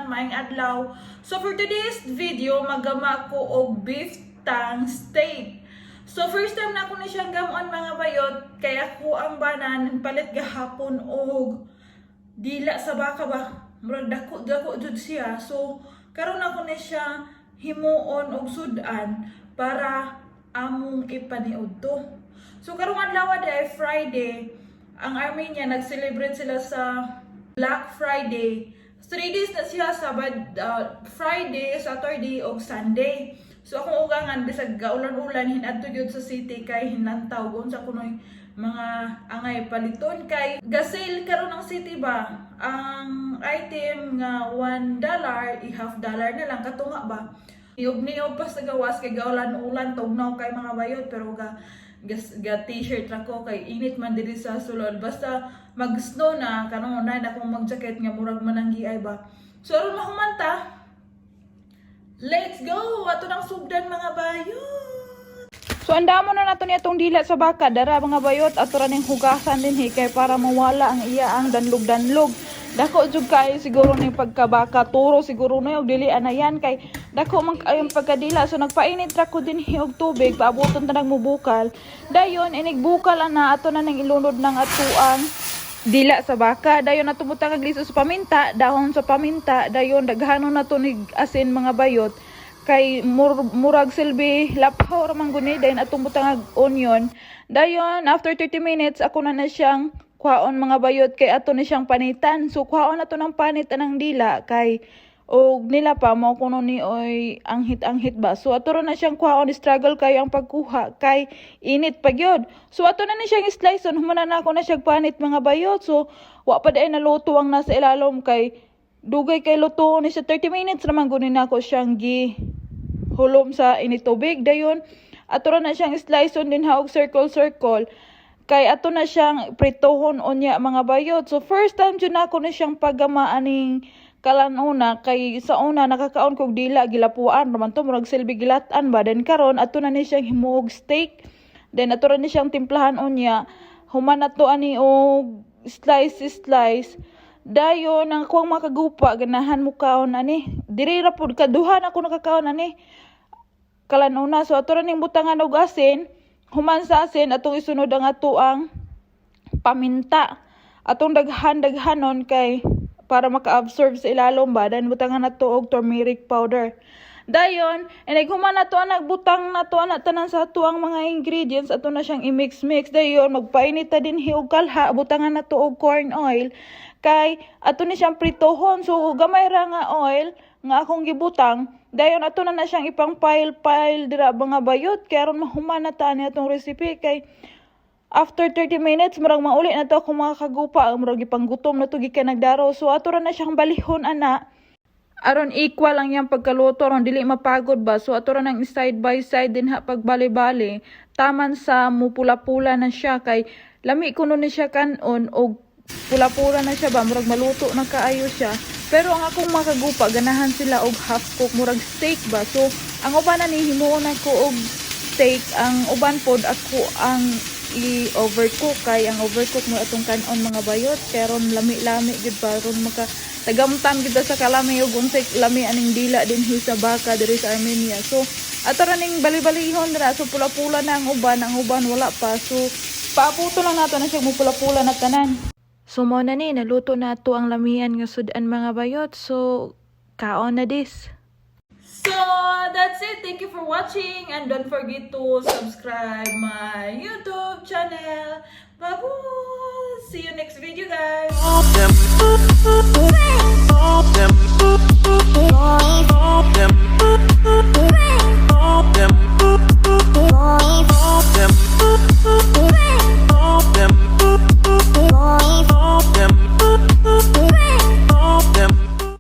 maing adlaw. So for today's video, magama ko og beef tang steak. So first time na ako na siyang gamon mga bayot, kaya ko ang banan palit gahapon og dila sa baka ba. Murag dako jud siya. So karon ako na siya himuon og sudan para among ipaniud to. So karong adlaw day Friday, ang Armenia nag-celebrate sila sa Black Friday. 3 days na siya, Friday, Saturday ug Sunday. So akong ugangan bisag gaulan-ulan hinadto gyud sa city kay hinantaw unsa kunoy mga angay paliton kay gasale karon ang city ba. Ang item nga $1, i-half dollar na lang katunga ba. Iyog-niyog pa sa gawas kay gaulan-ulan tugnaw kay mga bayot pero ga t-shirt ako kay init man diri sa sulod basta mag-snow na kanang unay na akong mag-jacket nga murag mananggi ay ba. So aron mahumanta, let's go ato nang sugdan mga bayot. So andamo na nato ni atong dila sa baka dara mga bayot ato ra ning hugasan dinhi kay para mawala ang iya ang danlog-danlog. Dako jud kay siguro ning pagkabaka turo siguro na og dili ana yan kay dako man ayong pagkadila so nagpainit ra ko dinhi og tubig paaboton ta nang mubukal. Dayon inigbukal ana ato na ning ilunod ng atuang dila sa baka. Dayon nato butang og liso sa paminta, dahon sa paminta, dayon daghanon nato nig asin mga bayot kay murag silbi laphaw ra man guni. Dayon atong butang og onion. Dayon after 30 minutes ako na siyang kuhaon mga bayot kay ato na siyang panitan. So kuhaon ato ng panit anang dila kay og nila pa mo kuno ni oy anghit ba. So ato na siyang kuhaon, struggle kayo ang pagkuha kay init pa gyud. So ato na ni siyang slice on humana na ako na siyang panit mga bayot. So wa pa day naluto ang nasa ilalom kay dugay kay luto ni sa 30 minutes naman gunin ako siyang hulom sa init tubig. Dayon ato na siyang slice on din ha og circle kay ato na siyang pritohon unya mga bayot. So first time jud nako na siyang pagama aning kalanuna kay sa una nakakaon kog dila gilapuan raman to murag silbi gilatan ba. Then karon ato na ni siyang himuog steak. Then ato ra ni siyang timplahan unya. Human ato ani og slice. Dayon ang kuwang makagupa ganahan mo kaon ani. Diri ra pud kaduhan ako nakakaon ani kalanuna. So ato ra ning butangan og asin. Human sa asin atong isunod ang ato ang paminta. Atong daghanon kay para maka-absorb sa ilalom ba. Dan butangan nato og turmeric powder. Dayon, human nato nagbutang nato na tanan sa ato ang mga ingredients ato na siyang i-mix. Dayon magpainit ta din og kalha, butangan nato og corn oil kay ato ni siyang pritohon. So gamay ra nga oil nga akong gibutang. Dayon ato na siyang ipang pile dira mga bayot kay aron mahuman na ta ni atong recipe kay after 30 minutes murag mauli na to ako makakagupa murag ipanggutom na to gikan nagdaro. So ato ra na siyang balihon ana aron equal ang yang pagkaluto aron dili mapagod ba. So ato ra nang side by side din ha pagbali-bali taman sa mupula-pula na siya kay lami kuno ni siya kanon og pula-pula na siya ba murag maluto na kaayo siya. Pero ang akong makagupa ganahan sila og half cook murag steak ba. So ang uban na ni himuon ako og steak, ang uban pod ako ang i-overcook kay ang overcook mo atong kanon mga bayot pero lami-lami gid pa ron maka tagamtam gid sa kalami ug unsay lami aning dila dinhi sa baka diri sa Armenia. So ato ra ning bali-balihon ra so pula-pula na ang uban wala pa. So paabuto lang nato na siya mo pula-pula na tanan. So mo na ni naluto na to ang lamian nga sudan mga bayot. So kaon na this. So that's it. Thank you for watching and don't forget to subscribe my YouTube channel. Bye-bye. See you next video guys.